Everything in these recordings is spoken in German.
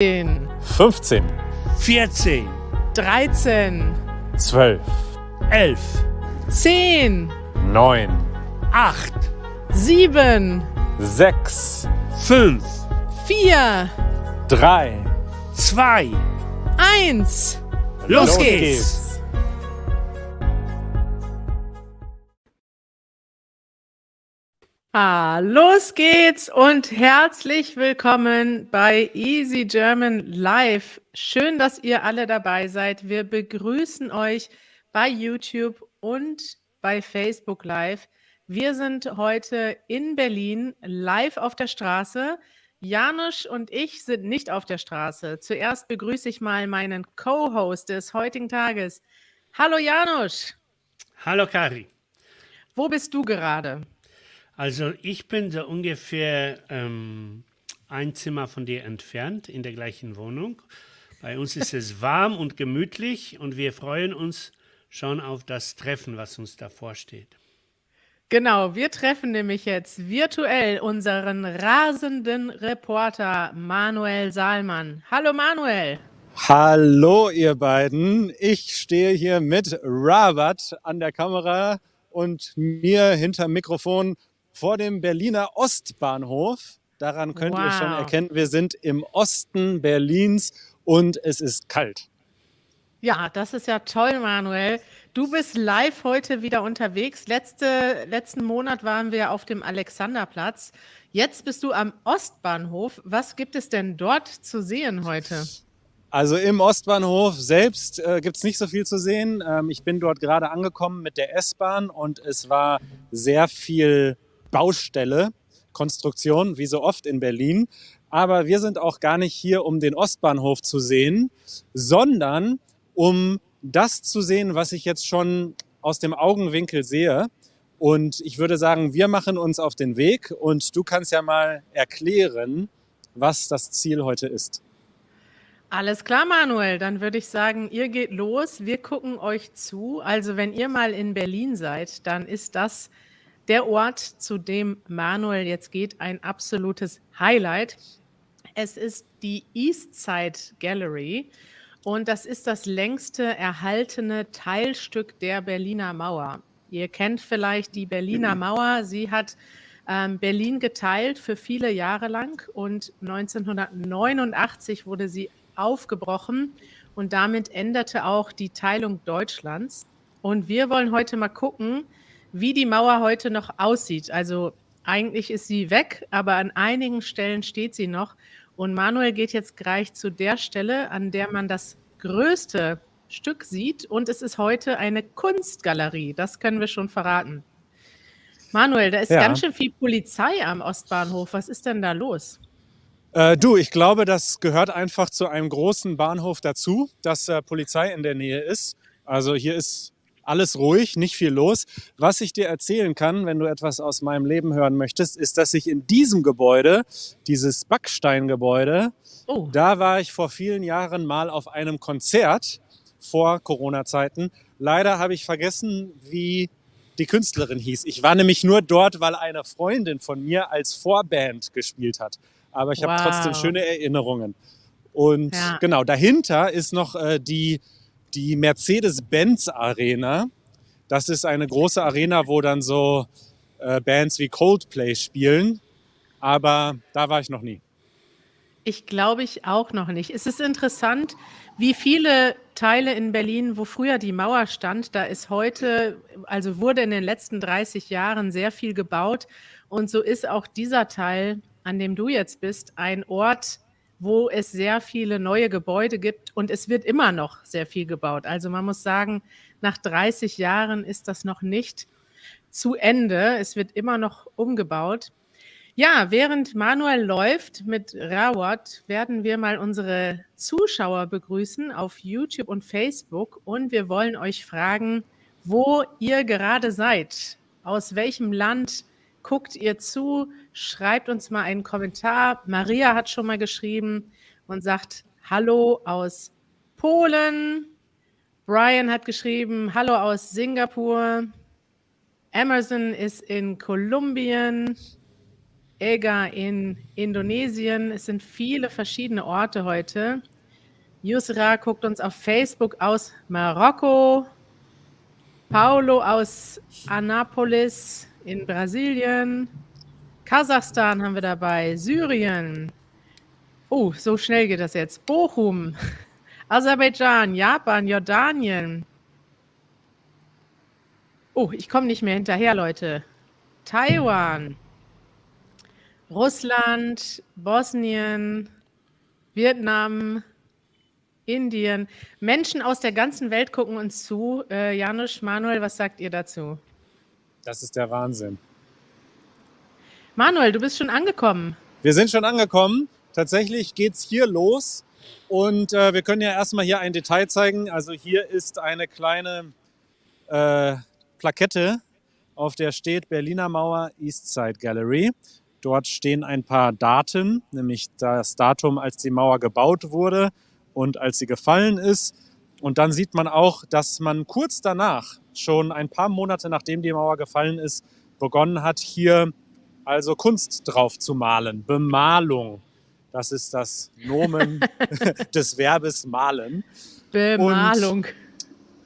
15, 14, 13, 12, 11, 10, 9, 8, 7, 6, 5, 4, 3, 2, 1. los geht's! Los geht's und herzlich willkommen bei Easy German Live. Schön, dass ihr alle dabei seid. Wir begrüßen euch bei YouTube und bei Facebook Live. Wir sind heute in Berlin live auf der Straße. Janusz und ich sind nicht auf der Straße. Zuerst begrüße ich mal meinen Co-Host des heutigen Tages. Hallo Janusz, Hallo Kari. wo bist du gerade? Also ich bin so ungefähr ein Zimmer von dir entfernt in der gleichen Wohnung. Bei uns ist es warm und gemütlich und wir freuen uns schon auf das Treffen, was uns davor steht. Genau, wir treffen nämlich jetzt virtuell unseren rasenden Reporter Manuel Saalmann. Hallo Manuel. Hallo ihr beiden, ich stehe hier mit Rabat an der Kamera und mir hinterm Mikrofon vor dem Berliner Ostbahnhof. Daran könnt ihr schon erkennen, wir sind im Osten Berlins und es ist kalt. Ja, das ist ja toll, Manuel. Du bist live heute wieder unterwegs. Letzten Monat waren wir auf dem Alexanderplatz. Jetzt bist du am Ostbahnhof. Was gibt es denn dort zu sehen heute? Also im Ostbahnhof selbst gibt es nicht so viel zu sehen. Ich bin dort gerade angekommen mit der S-Bahn und es war sehr viel Baustelle, Konstruktion, wie so oft in Berlin. Aber wir sind auch gar nicht hier, um den Ostbahnhof zu sehen, sondern um das zu sehen, was ich jetzt schon aus dem Augenwinkel sehe. Und ich würde sagen, wir machen uns auf den Weg und du kannst ja mal erklären, was das Ziel heute ist. Alles klar, Manuel. Dann würde ich sagen, ihr geht los. Wir gucken euch zu. Also wenn ihr mal in Berlin seid, dann ist das der Ort, zu dem Manuel jetzt geht, ein absolutes Highlight. Es ist die Eastside Gallery und das ist das längste erhaltene Teilstück der Berliner Mauer. Ihr kennt vielleicht die Berliner Mauer. Sie hat Berlin geteilt für viele Jahre lang und 1989 wurde sie aufgebrochen und damit änderte auch die Teilung Deutschlands. Und wir wollen heute mal gucken, wie die Mauer heute noch aussieht. Also eigentlich ist sie weg, aber an einigen Stellen steht sie noch. Und Manuel geht jetzt gleich zu der Stelle, an der man das größte Stück sieht. Und es ist heute eine Kunstgalerie. Das können wir schon verraten. Manuel, da ist ganz schön viel Polizei am Ostbahnhof. Was ist denn da los? Ich glaube, das gehört einfach zu einem großen Bahnhof dazu, dass Polizei in der Nähe ist. Also hier ist alles ruhig, nicht viel los. Was ich dir erzählen kann, wenn du etwas aus meinem Leben hören möchtest, ist, dass ich in diesem Gebäude, dieses Backsteingebäude, da war ich vor vielen Jahren mal auf einem Konzert vor Corona-Zeiten. Leider habe ich vergessen, wie die Künstlerin hieß. Ich war nämlich nur dort, weil eine Freundin von mir als Vorband gespielt hat. Aber ich habe trotzdem schöne Erinnerungen. Und genau, dahinter ist noch die Mercedes-Benz-Arena. Das ist eine große Arena, wo dann so Bands wie Coldplay spielen. Aber da war ich noch nie. Ich glaube ich auch noch nicht. Es ist interessant, wie viele Teile in Berlin, wo früher die Mauer stand, da ist heute, also wurde in den letzten 30 Jahren sehr viel gebaut. Und so ist auch dieser Teil, an dem du jetzt bist, ein Ort, wo es sehr viele neue Gebäude gibt und es wird immer noch sehr viel gebaut. Also man muss sagen, nach 30 Jahren ist das noch nicht zu Ende. Es wird immer noch umgebaut. Ja, während Manuel läuft mit Rawat, werden wir mal unsere Zuschauer begrüßen auf YouTube und Facebook und wir wollen euch fragen, wo ihr gerade seid. Aus welchem Land guckt ihr zu? Schreibt uns mal einen Kommentar. Maria hat schon mal geschrieben und sagt Hallo aus Polen. Brian hat geschrieben Hallo aus Singapur. Emerson ist in Kolumbien. Ega in Indonesien. Es sind viele verschiedene Orte heute. Yusra guckt uns auf Facebook aus Marokko. Paulo aus Anápolis in Brasilien. Kasachstan haben wir dabei. Syrien. Oh, so schnell geht das jetzt. Bochum. Aserbaidschan, Japan, Jordanien. Oh, ich komme nicht mehr hinterher, Leute. Taiwan, Russland, Bosnien, Vietnam, Indien. Menschen aus der ganzen Welt gucken uns zu. Janusz, Manuel, was sagt ihr dazu? Das ist der Wahnsinn. Manuel, du bist schon angekommen. Wir sind schon angekommen. Tatsächlich geht's hier los. Und wir können ja erstmal hier ein Detail zeigen. Also hier ist eine kleine Plakette, auf der steht Berliner Mauer Eastside Gallery. Dort stehen ein paar Daten, nämlich das Datum, als die Mauer gebaut wurde und als sie gefallen ist. Und dann sieht man auch, dass man kurz danach, schon ein paar Monate nachdem die Mauer gefallen ist, begonnen hat, hier also Kunst drauf zu malen. Bemalung. Das ist das Nomen des Verbes malen. Bemalung.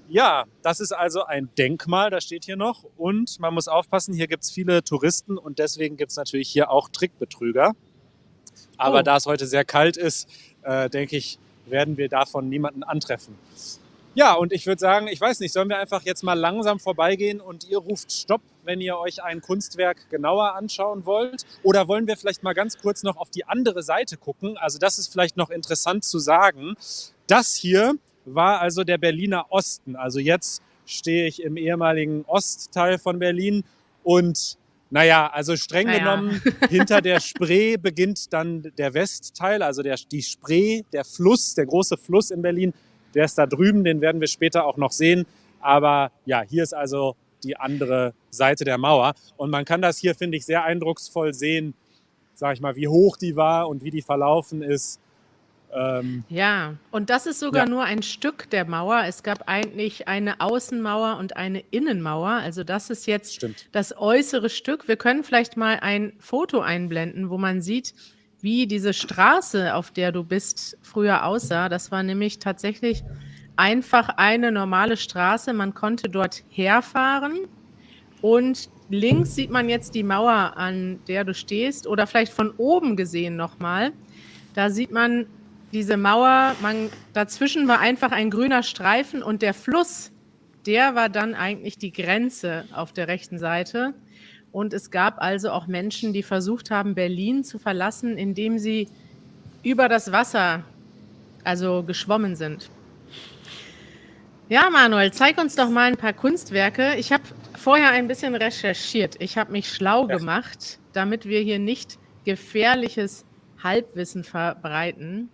Ja, das ist also ein Denkmal, das steht hier noch. Und man muss aufpassen, hier gibt es viele Touristen und deswegen gibt es natürlich hier auch Trickbetrüger. Aber da es heute sehr kalt ist, denke ich, werden wir davon niemanden antreffen. Ja, und ich würde sagen, ich weiß nicht, sollen wir einfach jetzt mal langsam vorbeigehen und ihr ruft Stopp, wenn ihr euch ein Kunstwerk genauer anschauen wollt? Oder wollen wir vielleicht mal ganz kurz noch auf die andere Seite gucken? Also das ist vielleicht noch interessant zu sagen. Das hier war also der Berliner Osten. Also jetzt stehe ich im ehemaligen Ostteil von Berlin und naja, also streng genommen, hinter der Spree beginnt dann der Westteil, also die Spree, der Fluss, der große Fluss in Berlin, der ist da drüben, den werden wir später auch noch sehen. Aber ja, hier ist also die andere Seite der Mauer. Und man kann das hier, finde ich, sehr eindrucksvoll sehen, sag ich mal, wie hoch die war und wie die verlaufen ist. Ja, und das ist sogar nur ein Stück der Mauer. Es gab eigentlich eine Außenmauer und eine Innenmauer. Also das ist jetzt das äußere Stück. Wir können vielleicht mal ein Foto einblenden, wo man sieht, wie diese Straße, auf der du bist, früher aussah. Das war nämlich tatsächlich einfach eine normale Straße. Man konnte dort herfahren und links sieht man jetzt die Mauer, an der du stehst, oder vielleicht von oben gesehen nochmal. Da sieht man diese Mauer, dazwischen war einfach ein grüner Streifen und der Fluss, der war dann eigentlich die Grenze auf der rechten Seite. Und es gab also auch Menschen, die versucht haben, Berlin zu verlassen, indem sie über das Wasser, also geschwommen sind. Ja, Manuel, zeig uns doch mal ein paar Kunstwerke. Ich habe vorher ein bisschen recherchiert. Ich habe mich schlau gemacht, damit wir hier nicht gefährliches Halbwissen verbreiten.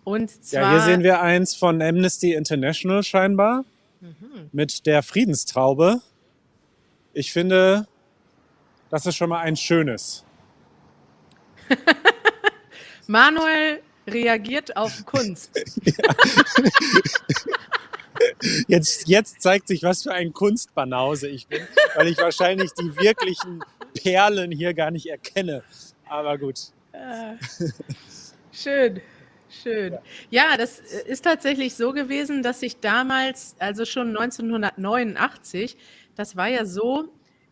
Und zwar, ja, hier sehen wir eins von Amnesty International scheinbar mit der Friedenstraube. Ich finde, das ist schon mal ein schönes. Manuel reagiert auf Kunst. Jetzt zeigt sich, was für ein Kunstbanause ich bin, weil ich wahrscheinlich die wirklichen Perlen hier gar nicht erkenne. Aber gut. Schön. Schön. Ja, das ist tatsächlich so gewesen, dass sich damals, also schon 1989, das war ja so,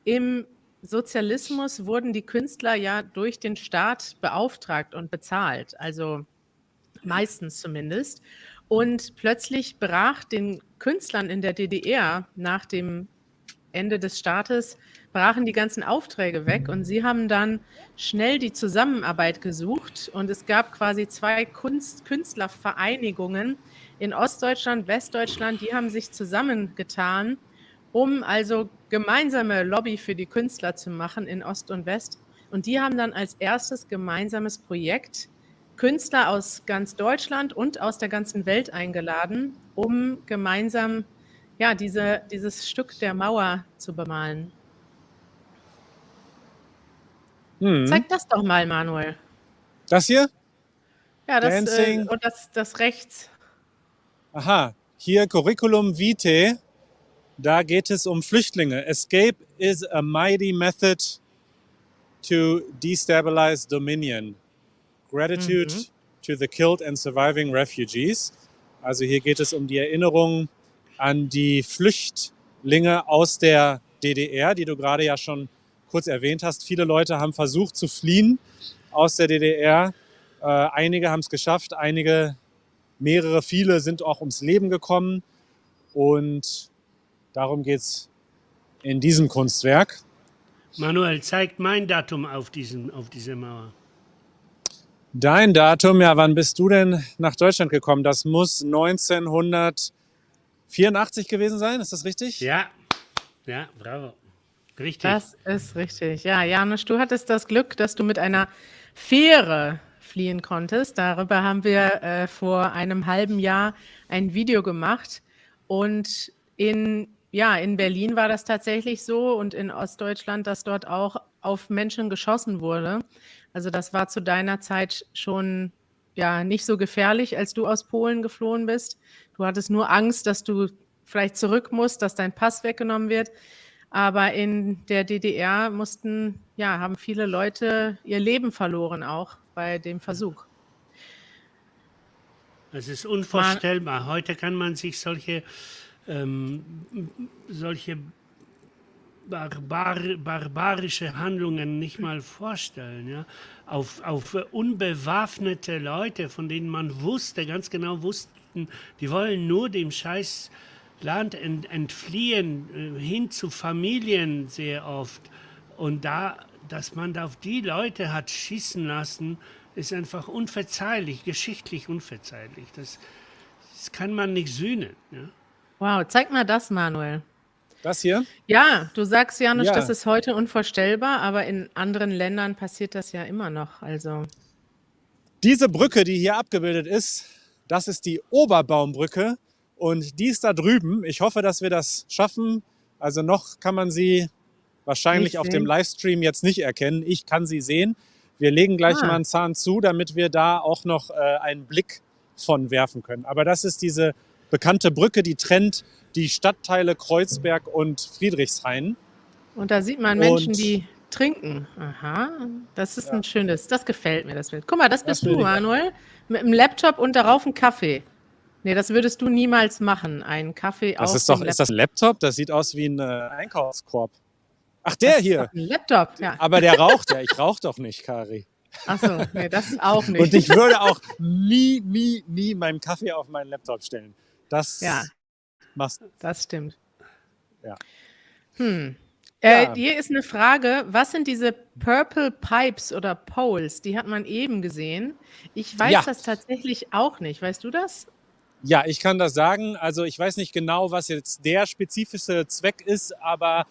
im Sozialismus wurden die Künstler ja durch den Staat beauftragt und bezahlt, also meistens zumindest. Und plötzlich brach den Künstlern in der DDR nach dem Ende des Staates brachen die ganzen Aufträge weg und sie haben dann schnell die Zusammenarbeit gesucht und es gab quasi zwei Künstlervereinigungen in Ostdeutschland, Westdeutschland, die haben sich zusammengetan, um also gemeinsame Lobby für die Künstler zu machen in Ost und West. Und die haben dann als erstes gemeinsames Projekt Künstler aus ganz Deutschland und aus der ganzen Welt eingeladen, um gemeinsam dieses Stück der Mauer zu bemalen. Zeig das doch mal, Manuel. Das hier? Ja, und das rechts. Aha, hier Curriculum Vitae, da geht es um Flüchtlinge. Escape is a mighty method to destabilize Dominion. Gratitude to the killed and surviving refugees. Also hier geht es um die Erinnerung an die Flüchtlinge aus der DDR, die du gerade ja schon kurz erwähnt hast. Viele Leute haben versucht zu fliehen aus der DDR. Einige haben es geschafft, viele sind auch ums Leben gekommen. Und darum geht es in diesem Kunstwerk. Manuel, zeigt mein Datum auf diese Mauer. Dein Datum, ja, wann bist du denn nach Deutschland gekommen? Das muss 1984 gewesen sein, ist das richtig? Ja, bravo. Richtig. Das ist richtig. Ja, Janusz, du hattest das Glück, dass du mit einer Fähre fliehen konntest. Darüber haben wir vor einem halben Jahr ein Video gemacht. Und in Berlin war das tatsächlich so und in Ostdeutschland, dass dort auch auf Menschen geschossen wurde. Also das war zu deiner Zeit schon nicht so gefährlich, als du aus Polen geflohen bist. Du hattest nur Angst, dass du vielleicht zurück musst, dass dein Pass weggenommen wird. Aber in der DDR haben viele Leute ihr Leben verloren auch bei dem Versuch. Es ist unvorstellbar. Heute kann man sich solche barbarische Handlungen nicht mal vorstellen. Ja? Auf unbewaffnete Leute, von denen man ganz genau wussten, die wollen nur dem scheiß Land entfliehen, hin zu Familien sehr oft. Und dass man auf die Leute hat schießen lassen, ist einfach unverzeihlich, geschichtlich unverzeihlich. Das kann man nicht sühnen. Ja? Wow, zeig mal das, Manuel. Das hier? Ja, du sagst, Janusz, das ist heute unvorstellbar, aber in anderen Ländern passiert das ja immer noch. Also diese Brücke, die hier abgebildet ist, das ist die Oberbaumbrücke und die ist da drüben. Ich hoffe, dass wir das schaffen. Also noch kann man sie wahrscheinlich auf dem Livestream jetzt nicht erkennen. Ich kann sie sehen. Wir legen gleich mal einen Zahn zu, damit wir da auch noch einen Blick von werfen können. Aber das ist diese bekannte Brücke, die trennt die Stadtteile Kreuzberg und Friedrichshain. Und da sieht man Menschen, die trinken. Aha, das ist ein schönes, das gefällt mir, das Bild. Guck mal, das bist du, Manuel, mit einem Laptop und darauf ein Kaffee. Nee, das würdest du niemals machen, einen Kaffee auf ist das ein Laptop? Das sieht aus wie ein Einkaufskorb. Ach, der hier. Ein Laptop, ja. Aber der raucht ja. Ich rauche doch nicht, Kari. Achso, nee, das auch nicht. Und ich würde auch nie meinen Kaffee auf meinen Laptop stellen. Das machst du. Das stimmt. Ja. Hier ist eine Frage, was sind diese Purple Pipes oder Poles? Die hat man eben gesehen. Ich weiß das tatsächlich auch nicht. Weißt du das? Ja, ich kann das sagen. Also ich weiß nicht genau, was jetzt der spezifische Zweck ist, aber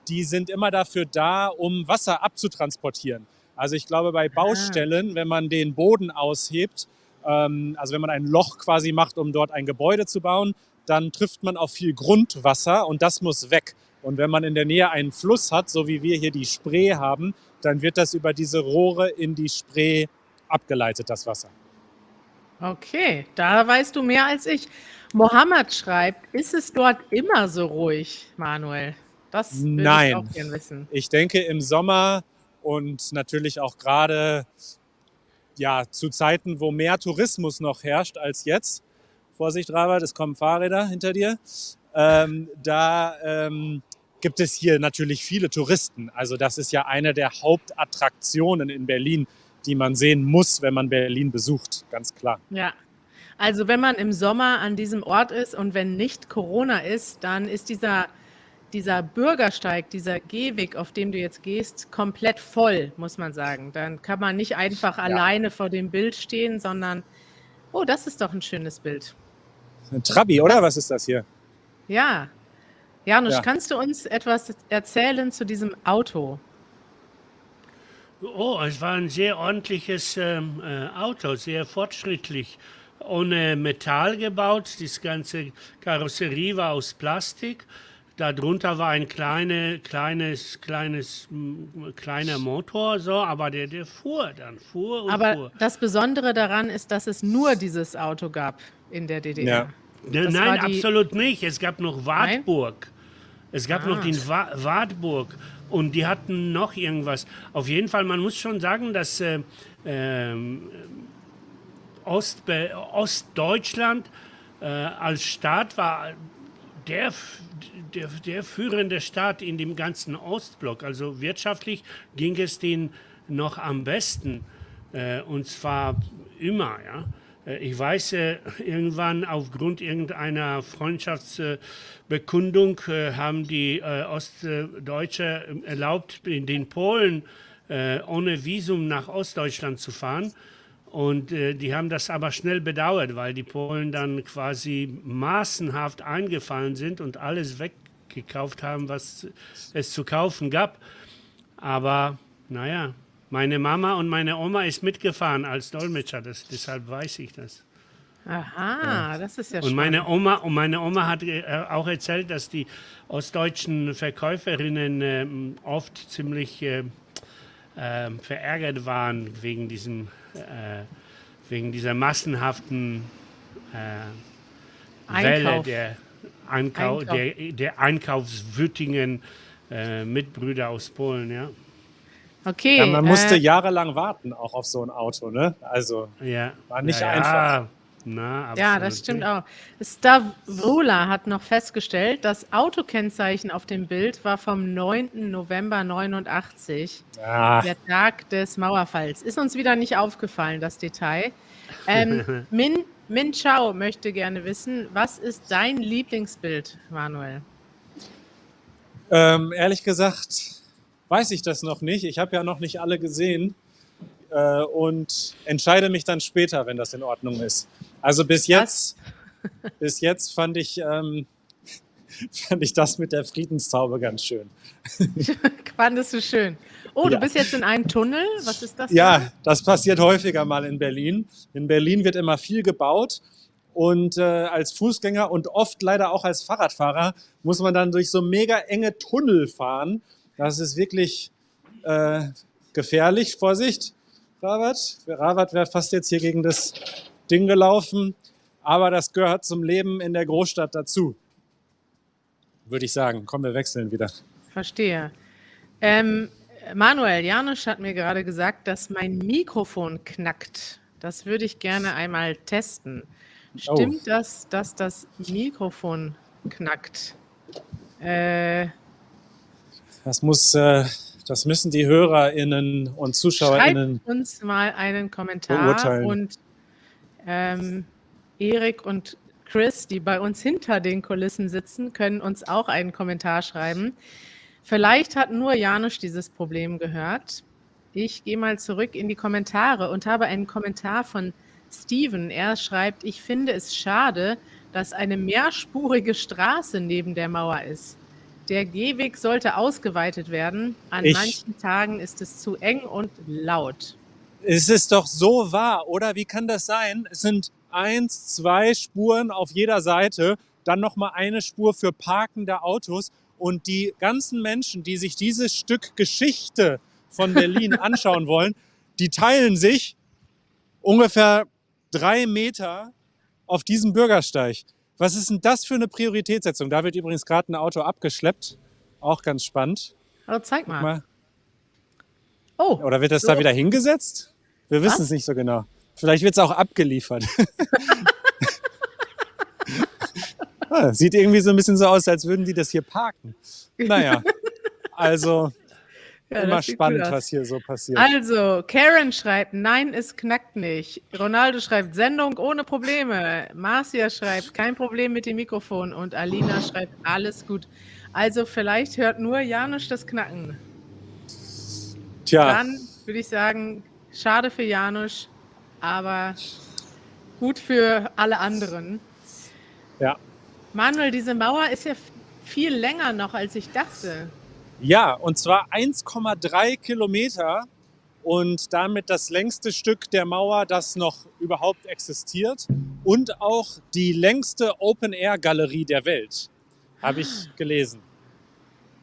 die sind immer dafür da, um Wasser abzutransportieren. Also ich glaube, bei Baustellen, wenn man den Boden aushebt, also wenn man ein Loch quasi macht, um dort ein Gebäude zu bauen, dann trifft man auf viel Grundwasser und das muss weg. Und wenn man in der Nähe einen Fluss hat, so wie wir hier die Spree haben, dann wird das über diese Rohre in die Spree abgeleitet, das Wasser. Okay, da weißt du mehr als ich. Mohammed schreibt, ist es dort immer so ruhig, Manuel? Das würde ich auch gerne wissen. Ich denke im Sommer und natürlich auch gerade zu Zeiten, wo mehr Tourismus noch herrscht als jetzt. Vorsicht, Rabat, es kommen Fahrräder hinter dir. Gibt es hier natürlich viele Touristen. Also das ist ja eine der Hauptattraktionen in Berlin, die man sehen muss, wenn man Berlin besucht, ganz klar. Ja, also wenn man im Sommer an diesem Ort ist und wenn nicht Corona ist, dann ist dieser Bürgersteig, dieser Gehweg, auf dem du jetzt gehst, komplett voll, muss man sagen. Dann kann man nicht einfach alleine vor dem Bild stehen, sondern, oh, das ist doch ein schönes Bild. Ein Trabi, oder? Was ist das hier? Ja. Janusz, kannst du uns etwas erzählen zu diesem Auto? Oh, es war ein sehr ordentliches Auto, sehr fortschrittlich. Ohne Metall gebaut, das ganze Karosserie war aus Plastik. Darunter war ein kleiner Motor, so, aber der fuhr fuhr. Aber das Besondere daran ist, dass es nur dieses Auto gab in der DDR. Ja. Nein, absolut nicht. Es gab noch Wartburg. Es gab noch den Wartburg und die hatten noch irgendwas. Auf jeden Fall, man muss schon sagen, dass Ostdeutschland als Staat war der führende Staat in dem ganzen Ostblock. Also wirtschaftlich ging es denen noch am besten. Und zwar immer, ja. Ich weiß, irgendwann aufgrund irgendeiner Freundschaftsbekundung haben die Ostdeutsche erlaubt, den Polen ohne Visum nach Ostdeutschland zu fahren. Und die haben das aber schnell bedauert, weil die Polen dann quasi massenhaft eingefallen sind und alles weggekauft haben, was es zu kaufen gab. Aber naja, meine Mama und meine Oma ist mitgefahren als Dolmetscher, deshalb weiß ich das. Aha, das ist ja Und spannend. meine Oma hat auch erzählt, dass die ostdeutschen Verkäuferinnen oft ziemlich verärgert waren wegen dieser massenhaften Welle Einkauf. der einkaufswütigen Mitbrüder aus Polen, ja. Okay. Ja, man musste jahrelang warten auch auf so ein Auto, ne? Also Ja. war nicht ja, einfach. Ja. Na, absolut. Ja, das stimmt auch. Stavrola hat noch festgestellt, das Autokennzeichen auf dem Bild war vom 9. November 89, Ah, der Tag des Mauerfalls. Ist uns wieder nicht aufgefallen, das Detail. Min Chao möchte gerne wissen, was ist dein Lieblingsbild, Manuel? ehrlich gesagt weiß ich das noch nicht. Ich habe ja noch nicht alle gesehen und entscheide mich dann später, wenn das in Ordnung ist. Also bis jetzt fand ich das mit der Friedenstaube ganz schön. Fandest du schön. Oh, Ja. du bist jetzt in einem Tunnel? Was ist das? Ja, das passiert häufiger mal in Berlin. In Berlin wird immer viel gebaut und als Fußgänger und oft leider auch als Fahrradfahrer muss man dann durch so mega enge Tunnel fahren. Das ist wirklich gefährlich. Vorsicht, Rabat. Rabat wäre fast jetzt hier gegen das Ding gelaufen. Aber das gehört zum Leben in der Großstadt dazu, würde ich sagen. Komm, wir wechseln wieder. Verstehe. Manuel, Janusz hat mir gerade gesagt, dass mein Mikrofon knackt. Das würde ich gerne einmal testen. Stimmt das, dass das Mikrofon knackt? Das müssen die HörerInnen und ZuschauerInnen Schreibt uns mal einen Kommentar beurteilen. und Erik und Chris, die bei uns hinter den Kulissen sitzen, können uns auch einen Kommentar schreiben. Vielleicht hat nur Janusz dieses Problem gehört. Ich gehe mal zurück in die Kommentare und habe einen Kommentar von Steven. Er schreibt, ich finde es schade, dass eine mehrspurige Straße neben der Mauer ist. Der Gehweg sollte ausgeweitet werden. An manchen Tagen ist es zu eng und laut. Es ist doch so wahr, oder? Wie kann das sein? Es sind 1, 2 Spuren auf jeder Seite, dann nochmal eine Spur für parkende Autos. Und die ganzen Menschen, die sich dieses Stück Geschichte von Berlin anschauen wollen, die teilen sich ungefähr 3 Meter auf diesem Bürgersteig. Was ist denn das für eine Prioritätssetzung? Da wird übrigens gerade ein Auto abgeschleppt. Auch ganz spannend. Also zeig Guck mal. mal. Oh, Oder wird das so. da wieder hingesetzt? Wir wissen es nicht so genau. Vielleicht wird es auch abgeliefert. Sieht irgendwie so ein bisschen so aus, als würden die das hier parken. Naja, also Ja, immer das sieht spannend, gut aus. was hier so passiert. Also, Karen schreibt, nein, es knackt nicht. Ronaldo schreibt, Sendung ohne Probleme. Marcia schreibt, kein Problem mit dem Mikrofon. Und Alina schreibt, alles gut. Also, vielleicht hört nur Janusz das Knacken. Tja, Dann würde ich sagen, schade für Janusz, aber gut für alle anderen. ja. Manuel, diese Mauer ist ja viel länger noch, als ich dachte. Ja, und zwar 1,3 Kilometer und damit das längste Stück der Mauer, das noch überhaupt existiert und auch die längste Open-Air-Galerie der Welt, habe ich gelesen.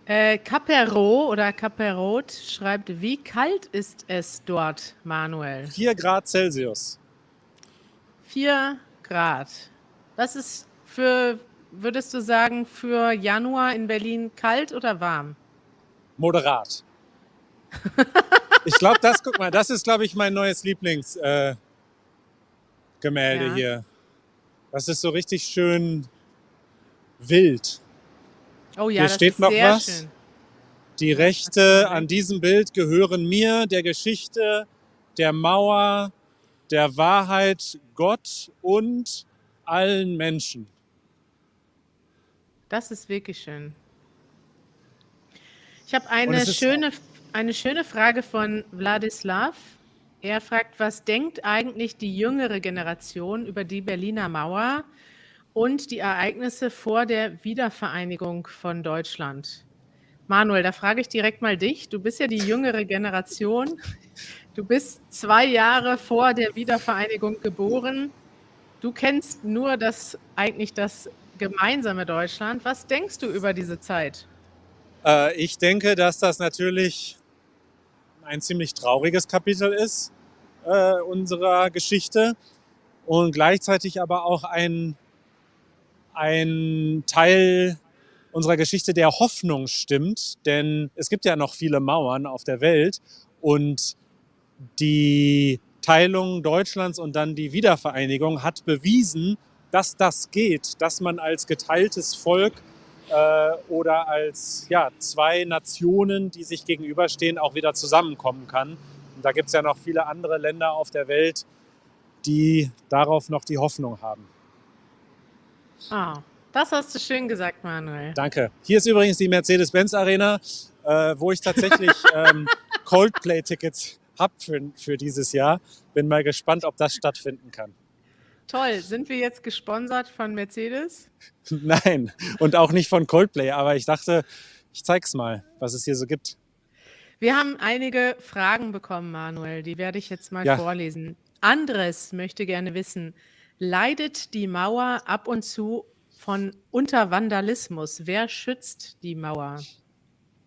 Capero oder Caperot schreibt, wie kalt ist es dort, Manuel? 4 Grad Celsius. 4 Grad. Das ist für würdest du sagen, für Januar in Berlin kalt oder warm? Moderat. Ich glaube, guck mal, das ist, glaube ich, mein neues Lieblingsgemälde Ja. hier. Das ist so richtig schön wild. Oh ja, Hier das steht ist noch sehr was. schön. Die Ja, Rechte an diesem Bild gehören mir, der Geschichte, der Mauer, der Wahrheit, Gott und allen Menschen. Das ist wirklich schön. Ich habe Und es ist eine schöne Frage von Wladislav. Er fragt, was denkt eigentlich die jüngere Generation über die Berliner Mauer und die Ereignisse vor der Wiedervereinigung von Deutschland? Manuel, da frage ich direkt mal dich. Du bist ja die jüngere Generation. Du bist 2 Jahre vor der Wiedervereinigung geboren. Du kennst nur das gemeinsame Deutschland. Was denkst du über diese Zeit? ich denke, dass das natürlich ein ziemlich trauriges Kapitel ist unserer Geschichte und gleichzeitig aber auch ein Teil unserer Geschichte, der Hoffnung stimmt, denn es gibt ja noch viele Mauern auf der Welt und die Teilung Deutschlands und dann die Wiedervereinigung hat bewiesen, dass das geht, dass man als geteiltes Volk oder als zwei Nationen, die sich gegenüberstehen, auch wieder zusammenkommen kann. Und da gibt es ja noch viele andere Länder auf der Welt, die darauf noch die Hoffnung haben. Ah, das hast du schön gesagt, Manuel. Danke. Hier ist übrigens die Mercedes-Benz-Arena, wo ich tatsächlich Coldplay-Tickets habe für dieses Jahr. Bin mal gespannt, ob das stattfinden kann. Toll. Sind wir jetzt gesponsert von Mercedes? Nein, und auch nicht von Coldplay, aber ich dachte, ich zeig's mal, was es hier so gibt. Wir haben einige Fragen bekommen, Manuel. Die werde ich jetzt mal vorlesen. Andres möchte gerne wissen, leidet die Mauer ab und zu unter Vandalismus? Wer schützt die Mauer?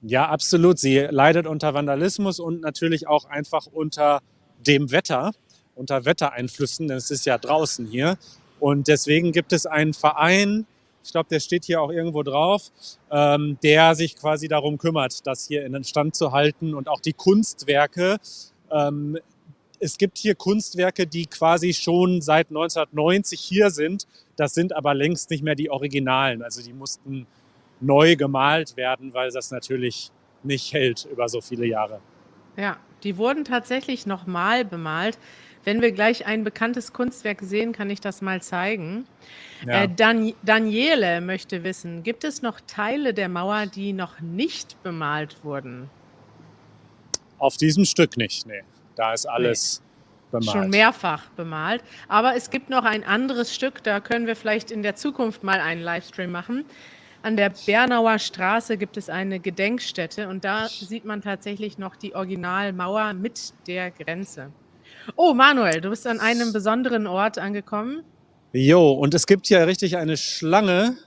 Ja, absolut. Sie leidet unter Vandalismus und natürlich auch einfach unter dem Wetter, unter Wettereinflüssen, denn es ist ja draußen hier. Und deswegen gibt es einen Verein, ich glaube, der steht hier auch irgendwo drauf, der sich quasi darum kümmert, das hier in Stand zu halten und auch die Kunstwerke. Es gibt hier Kunstwerke, die quasi schon seit 1990 hier sind. Das sind aber längst nicht mehr die Originalen. Also die mussten neu gemalt werden, weil das natürlich nicht hält über so viele Jahre. Ja, die wurden tatsächlich nochmal bemalt. Wenn wir gleich ein bekanntes Kunstwerk sehen, kann ich das mal zeigen. Ja. Daniele möchte wissen, gibt es noch Teile der Mauer, die noch nicht bemalt wurden? Auf diesem Stück nicht, nee. Da ist alles bemalt. Schon mehrfach bemalt. Aber es gibt noch ein anderes Stück, da können wir vielleicht in der Zukunft mal einen Livestream machen. An der Bernauer Straße gibt es eine Gedenkstätte und da sieht man tatsächlich noch die Originalmauer mit der Grenze. Oh, Manuel, du bist an einem besonderen Ort angekommen. Jo, und es gibt hier richtig eine Schlange,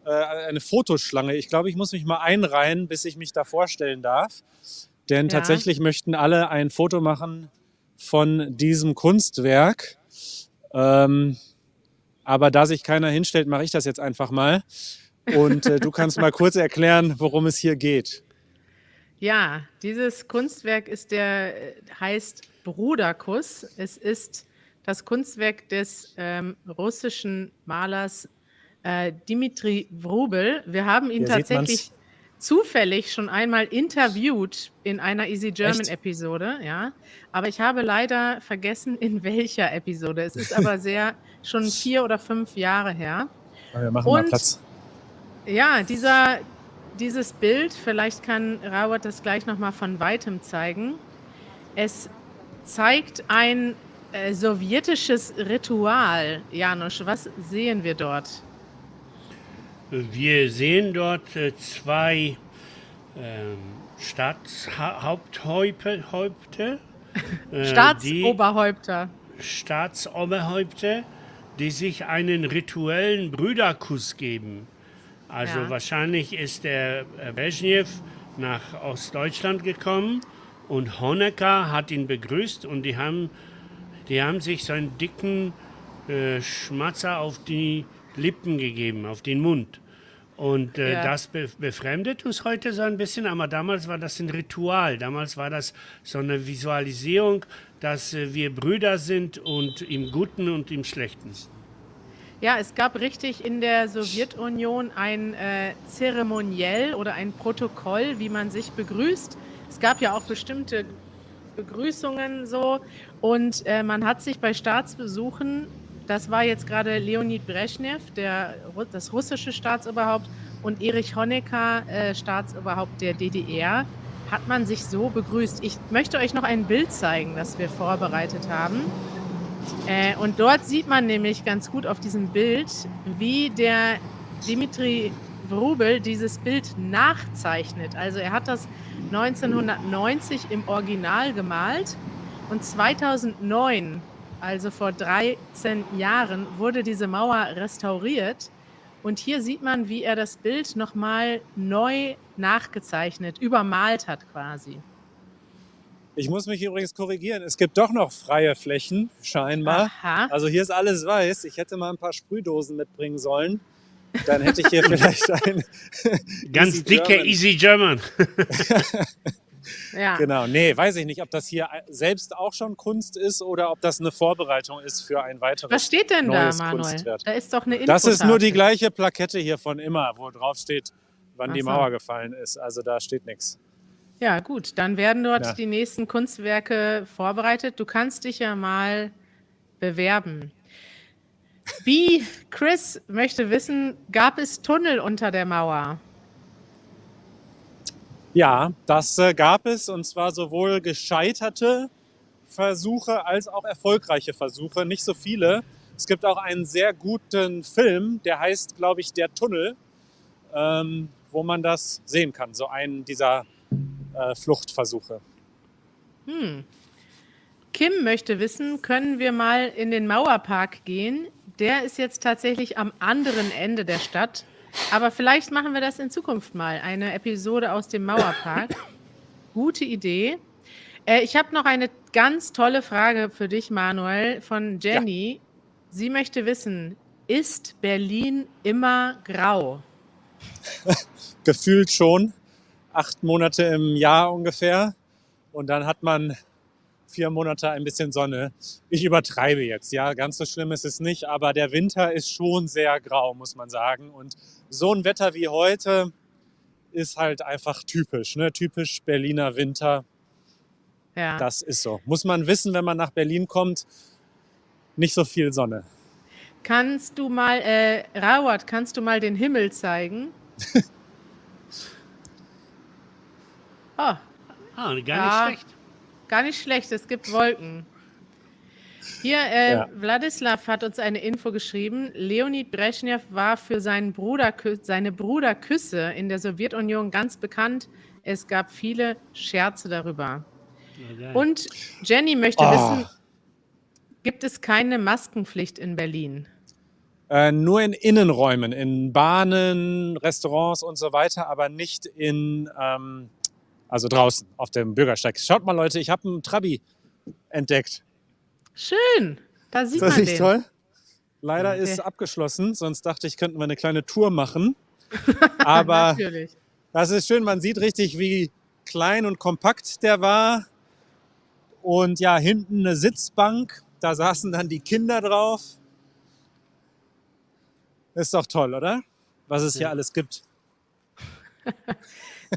eine Fotoschlange. Ich glaube, ich muss mich mal einreihen, bis ich mich da vorstellen darf. Denn tatsächlich möchten alle ein Foto machen von diesem Kunstwerk. Aber da sich keiner hinstellt, mache ich das jetzt einfach mal. Und du kannst mal kurz erklären, worum es hier geht. Ja, dieses Kunstwerk heißt Bruderkuss. Es ist das Kunstwerk des russischen Malers Dimitri Wrubel. Wir haben ihn tatsächlich zufällig schon einmal interviewt in einer Easy German Episode, ja. Aber ich habe leider vergessen, in welcher Episode. Es ist aber schon 4 oder 5 Jahre her. Wir machen mal Platz. Ja, dieses Bild, vielleicht kann Robert das gleich nochmal von Weitem zeigen. Es zeigt ein sowjetisches Ritual. Janusz, was sehen wir dort? Wir sehen dort 2 Staatsoberhäupter. Staatsoberhäupter, die sich einen rituellen Brüderkuss geben. Also wahrscheinlich ist der Brezhnev nach Ostdeutschland gekommen und Honecker hat ihn begrüßt und die haben sich so einen dicken Schmatzer auf die Lippen gegeben, auf den Mund. Und Ja. das befremdet uns heute so ein bisschen, aber damals war das ein Ritual. Damals war das so eine Visualisierung, dass wir Brüder sind und im Guten und im Schlechten. Ja, es gab richtig in der Sowjetunion ein Zeremoniell oder ein Protokoll, wie man sich begrüßt. Es gab ja auch bestimmte Begrüßungen so und man hat sich bei Staatsbesuchen, das war jetzt gerade Leonid Brezhnev, das russische Staatsoberhaupt, und Erich Honecker, Staatsoberhaupt der DDR, hat man sich so begrüßt. Ich möchte euch noch ein Bild zeigen, das wir vorbereitet haben. Und dort sieht man nämlich ganz gut auf diesem Bild, wie der Dmitri Wrubel dieses Bild nachzeichnet. Also er hat das 1990 im Original gemalt und 2009, also vor 13 Jahren, wurde diese Mauer restauriert. Und hier sieht man, wie er das Bild nochmal neu nachgezeichnet, übermalt hat quasi. Ich muss mich übrigens korrigieren. Es gibt doch noch freie Flächen, scheinbar. Aha. Also hier ist alles weiß. Ich hätte mal ein paar Sprühdosen mitbringen sollen. Dann hätte ich hier vielleicht ein Ganz Easy dicke German. Easy German. Ja. Genau, nee, weiß ich nicht, ob das hier selbst auch schon Kunst ist oder ob das eine Vorbereitung ist für ein weiteres Was steht denn da, neues Manuel? Kunstwerk. Da ist doch eine Das ist nur die Infotafel. gleiche Plakette hier von immer, wo drauf steht, wann die Ach so. Mauer gefallen ist. Also da steht nichts. Ja, gut, dann werden dort Ja. die nächsten Kunstwerke vorbereitet. Du kannst dich ja mal bewerben. B. Chris möchte wissen, gab es Tunnel unter der Mauer? Ja, das gab es, und zwar sowohl gescheiterte Versuche als auch erfolgreiche Versuche. Nicht so viele. Es gibt auch einen sehr guten Film, der heißt, glaube ich, Der Tunnel, wo man das sehen kann. So einen dieser Fluchtversuche. Kim möchte wissen, können wir mal in den Mauerpark gehen? Der ist jetzt tatsächlich am anderen Ende der Stadt. Aber vielleicht machen wir das in Zukunft mal. Eine Episode aus dem Mauerpark. Gute Idee. Ich habe noch eine ganz tolle Frage für dich, Manuel, von Jenny. Sie möchte wissen, ist Berlin immer grau? Gefühlt schon 8 Monate im Jahr ungefähr. Und dann hat man 4 Monate ein bisschen Sonne. Ich übertreibe jetzt, ja, ganz so schlimm ist es nicht, aber der Winter ist schon sehr grau, muss man sagen. Und so ein Wetter wie heute ist halt einfach typisch, ne? Typisch Berliner Winter. Ja. Das ist so. Muss man wissen, wenn man nach Berlin kommt, nicht so viel Sonne. Kannst du mal, Rawat, kannst du mal den Himmel zeigen? Oh, Ah, gar Ja. nicht schlecht. gar nicht schlecht, es gibt Wolken. Hier, Ja. Wladislav hat uns eine Info geschrieben. Leonid Brezhnev war für seine Bruderküsse in der Sowjetunion ganz bekannt. Es gab viele Scherze darüber. Okay. Und Jenny möchte Oh. wissen, gibt es keine Maskenpflicht in Berlin? Nur in Innenräumen, in Bahnen, Restaurants und so weiter, aber nicht also draußen auf dem Bürgersteig. Schaut mal, Leute, ich habe einen Trabi entdeckt. Schön, da sieht Ist das man nicht den. toll? Leider Okay. ist es abgeschlossen, sonst dachte ich, könnten wir eine kleine Tour machen. Aber Natürlich. das ist schön, man sieht richtig, wie klein und kompakt der war. Und ja, hinten eine Sitzbank, da saßen dann die Kinder drauf. Ist doch toll, oder? Was es hier alles gibt.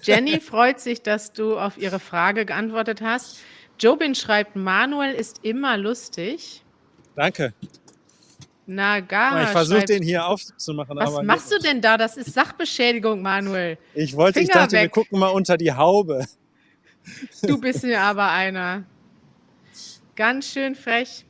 Jenny freut sich, dass du auf ihre Frage geantwortet hast. Jobin schreibt, Manuel ist immer lustig. Danke. Nagara Ich versuche schreibt, den hier aufzumachen. was aber machst du denn da? Das ist Sachbeschädigung, Manuel. Ich Finger dachte, wir weg. gucken mal unter die Haube. Du bist mir aber einer. Ganz schön frech.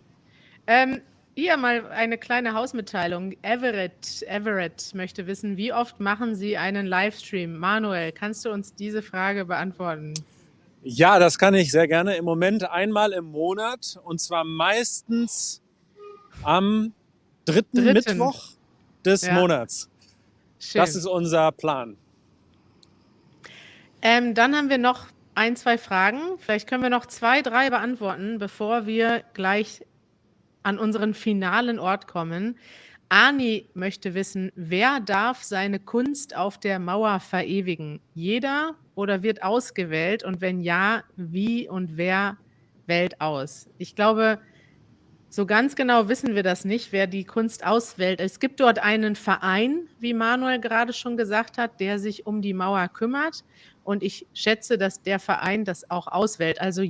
Hier mal eine kleine Hausmitteilung. Everett möchte wissen, wie oft machen Sie einen Livestream? Manuel, kannst du uns diese Frage beantworten? Ja, das kann ich sehr gerne. Im Moment einmal im Monat, und zwar meistens am dritten Dritten. Mittwoch des Ja. Monats. Schön. Das ist unser Plan. Dann haben wir noch 1, 2 Fragen. Vielleicht können wir noch 2, 3 beantworten, bevor wir gleich an unseren finalen Ort kommen. Ani möchte wissen, wer darf seine Kunst auf der Mauer verewigen? Jeder oder wird ausgewählt? Und wenn ja, wie und wer wählt aus? Ich glaube, so ganz genau wissen wir das nicht, wer die Kunst auswählt. Es gibt dort einen Verein, wie Manuel gerade schon gesagt hat, der sich um die Mauer kümmert. Und ich schätze, dass der Verein das auch auswählt. Also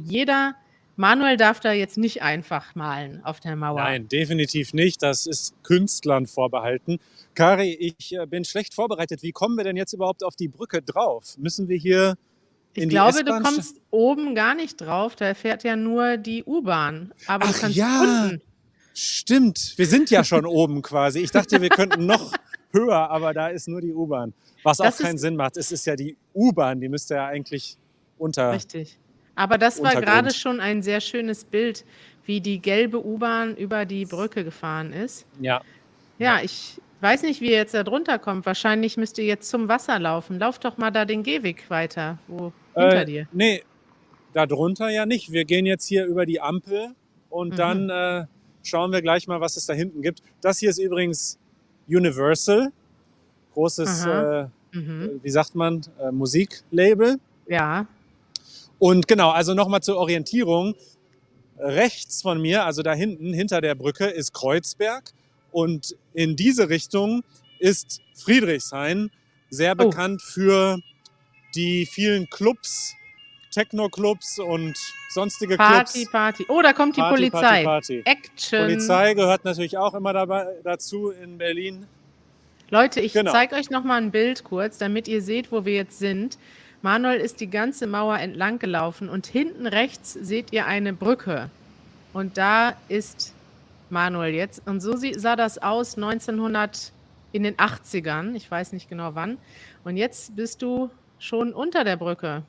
Manuel darf da jetzt nicht einfach malen auf der Mauer. Nein, definitiv nicht. Das ist Künstlern vorbehalten. Kari, ich bin schlecht vorbereitet. Wie kommen wir denn jetzt überhaupt auf die Brücke drauf? Müssen wir hier Ich in die glaube, du S-Bahn kommst oben gar nicht drauf, da fährt ja nur die U-Bahn. Aber du Ach kannst ja, unten. stimmt. Wir sind ja schon oben quasi. Ich dachte, wir könnten noch höher, aber da ist nur die U-Bahn. Was auch Das keinen ist Sinn macht. Es ist ja die U-Bahn, die müsste ja eigentlich unter. richtig. Aber das war Untergrund. gerade schon ein sehr schönes Bild, wie die gelbe U-Bahn über die Brücke gefahren ist. Ja. Ja, ich weiß nicht, wie ihr jetzt da drunter kommt. Wahrscheinlich müsst ihr jetzt zum Wasser laufen. Lauf doch mal da den Gehweg weiter, hinter dir. Nee, da drunter ja nicht. Wir gehen jetzt hier über die Ampel und dann schauen wir gleich mal, was es da hinten gibt. Das hier ist übrigens Universal, großes, wie sagt man, Musiklabel. Ja, Und genau, also nochmal zur Orientierung. Rechts von mir, also da hinten, hinter der Brücke, ist Kreuzberg. Und in diese Richtung ist Friedrichshain, sehr bekannt für die vielen Clubs, Techno-Clubs und sonstige Clubs. Party. Oh, da kommt die Party, Polizei. Party. Action. Polizei gehört natürlich auch immer dazu in Berlin. Leute, ich Genau. zeige euch noch mal ein Bild kurz, damit ihr seht, wo wir jetzt sind. Manuel ist die ganze Mauer entlang gelaufen und hinten rechts seht ihr eine Brücke. Und da ist Manuel jetzt. Und so sah das aus in den 80ern. Ich weiß nicht genau wann. Und jetzt bist du schon unter der Brücke.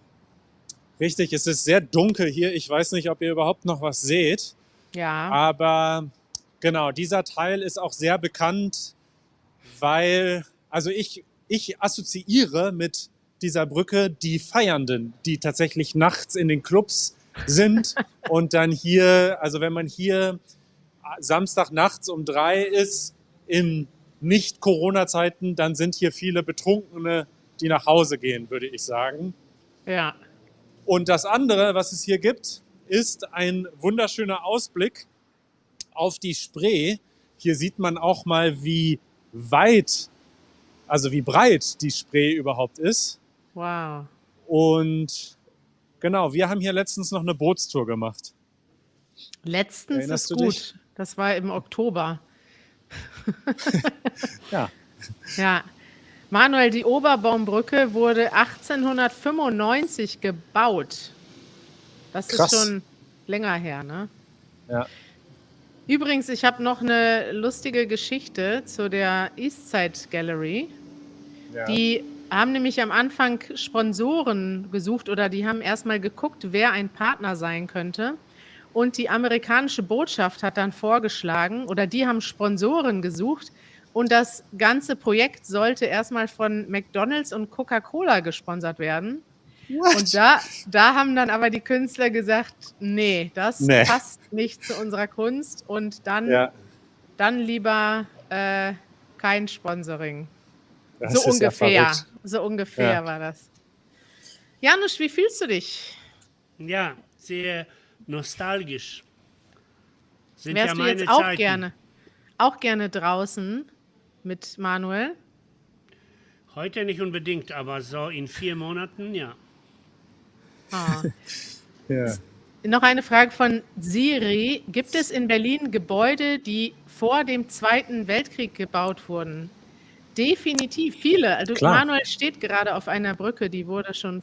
Richtig, es ist sehr dunkel hier. Ich weiß nicht, ob ihr überhaupt noch was seht. Ja. Aber genau, dieser Teil ist auch sehr bekannt, weil, also ich assoziiere mit dieser Brücke die Feiernden, die tatsächlich nachts in den Clubs sind und dann hier, also wenn man hier Samstag nachts um 3 ist, in Nicht-Corona-Zeiten, dann sind hier viele Betrunkene, die nach Hause gehen, würde ich sagen. Ja. Und das andere, was es hier gibt, ist ein wunderschöner Ausblick auf die Spree. Hier sieht man auch mal, wie weit, also wie breit die Spree überhaupt ist. Wow. Und genau, wir haben hier letztens noch eine Bootstour gemacht. Letztens Erinnerst ist du gut. dich? Das war im Oktober. Ja. Ja. Manuel, die Oberbaumbrücke wurde 1895 gebaut. Das Krass. ist schon länger her, ne? Ja. Übrigens, ich habe noch eine lustige Geschichte zu der Eastside Gallery. Ja. Die haben nämlich am Anfang Sponsoren gesucht oder die haben erstmal geguckt, wer ein Partner sein könnte. Und die amerikanische Botschaft hat dann vorgeschlagen oder die haben Sponsoren gesucht. Und das ganze Projekt sollte erstmal von McDonald's und Coca-Cola gesponsert werden. What? Und da haben dann aber die Künstler gesagt, nee, das passt nicht zu unserer Kunst und dann lieber kein Sponsoring. Das so ist ungefähr, ja so ungefähr war das. Janusz, wie fühlst du dich? Ja, sehr nostalgisch. Sind Wärst ja du meine jetzt Zeiten. auch gerne draußen mit Manuel? Heute nicht unbedingt, aber so in 4 Monaten, ja. Ah. Ja. Noch eine Frage von Siri. Gibt es in Berlin Gebäude, die vor dem Zweiten Weltkrieg gebaut wurden? Definitiv, viele. Also Klar. Manuel steht gerade auf einer Brücke, die wurde schon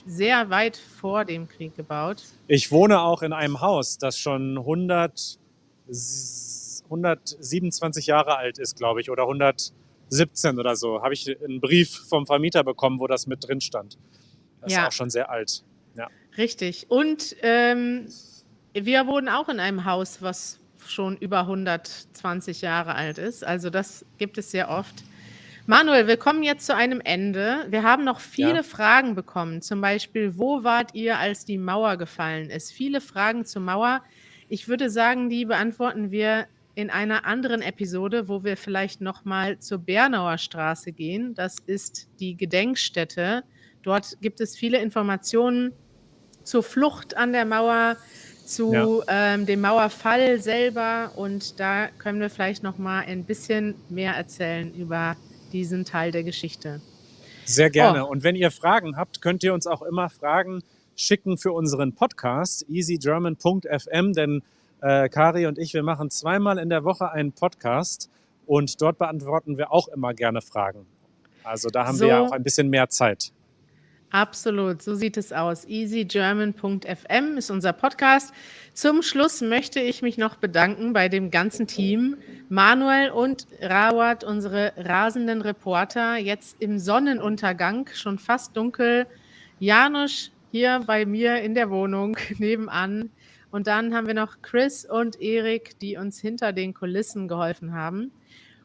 sehr weit vor dem Krieg gebaut. Ich wohne auch in einem Haus, das schon 127 Jahre alt ist, glaube ich, oder 117 oder so. Habe ich einen Brief vom Vermieter bekommen, wo das mit drin stand. Das ist auch schon sehr alt. Ja. Richtig. Und wir wohnen auch in einem Haus, was schon über 120 Jahre alt ist. Also das gibt es sehr oft. Manuel, wir kommen jetzt zu einem Ende. Wir haben noch viele Fragen bekommen. Zum Beispiel, wo wart ihr, als die Mauer gefallen ist? Viele Fragen zur Mauer. Ich würde sagen, die beantworten wir in einer anderen Episode, wo wir vielleicht nochmal zur Bernauer Straße gehen. Das ist die Gedenkstätte. Dort gibt es viele Informationen zur Flucht an der Mauer, zu dem Mauerfall selber. Und da können wir vielleicht nochmal ein bisschen mehr erzählen über diesen Teil der Geschichte. Sehr gerne. Und wenn ihr Fragen habt, könnt ihr uns auch immer Fragen schicken für unseren Podcast, easygerman.fm, denn Kari und ich, wir machen 2-mal in der Woche einen Podcast und dort beantworten wir auch immer gerne Fragen. Also da haben wir ja auch ein bisschen mehr Zeit. Absolut, so sieht es aus. easygerman.fm ist unser Podcast. Zum Schluss möchte ich mich noch bedanken bei dem ganzen Team. Manuel und Rawat, unsere rasenden Reporter, jetzt im Sonnenuntergang, schon fast dunkel. Janusz hier bei mir in der Wohnung nebenan. Und dann haben wir noch Chris und Erik, die uns hinter den Kulissen geholfen haben.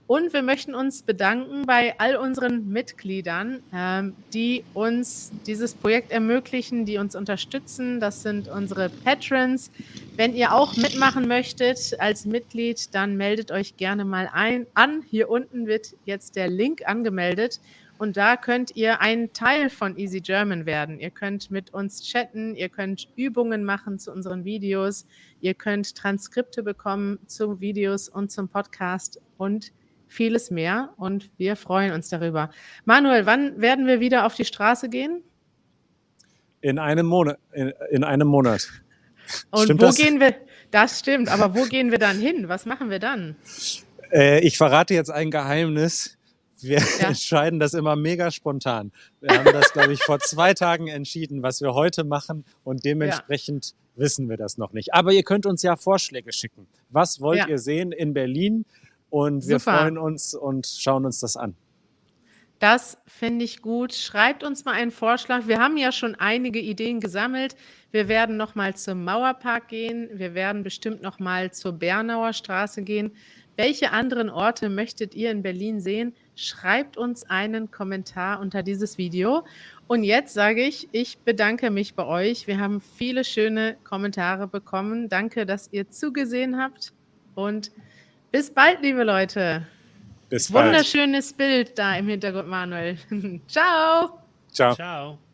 Und wir möchten uns bedanken bei all unseren Mitgliedern, die uns dieses Projekt ermöglichen, die uns unterstützen. Das sind unsere Patrons. Wenn ihr auch mitmachen möchtet als Mitglied, dann meldet euch gerne mal an. Hier unten wird jetzt der Link angemeldet. Und da könnt ihr ein Teil von Easy German werden. Ihr könnt mit uns chatten, ihr könnt Übungen machen zu unseren Videos, ihr könnt Transkripte bekommen zu Videos und zum Podcast und vieles mehr. Und wir freuen uns darüber. Manuel, wann werden wir wieder auf die Straße gehen? In einem Monat. Und stimmt wo das? gehen wir? Das stimmt, aber wo gehen wir dann hin? Was machen wir dann? Ich verrate jetzt ein Geheimnis. Wir entscheiden das immer mega spontan. Wir haben das, glaube ich, vor 2 Tagen entschieden, was wir heute machen und dementsprechend wissen wir das noch nicht. Aber ihr könnt uns ja Vorschläge schicken. Was wollt ihr sehen in Berlin? Und wir freuen uns und schauen uns das an. Das finde ich gut. Schreibt uns mal einen Vorschlag. Wir haben ja schon einige Ideen gesammelt. Wir werden noch mal zum Mauerpark gehen. Wir werden bestimmt noch mal zur Bernauer Straße gehen. Welche anderen Orte möchtet ihr in Berlin sehen? Schreibt uns einen Kommentar unter dieses Video. Und jetzt sage ich, ich bedanke mich bei euch. Wir haben viele schöne Kommentare bekommen. Danke, dass ihr zugesehen habt. Und bis bald, liebe Leute. Bis bald. Wunderschönes Bild da im Hintergrund, Manuel. Ciao. Ciao. Ciao.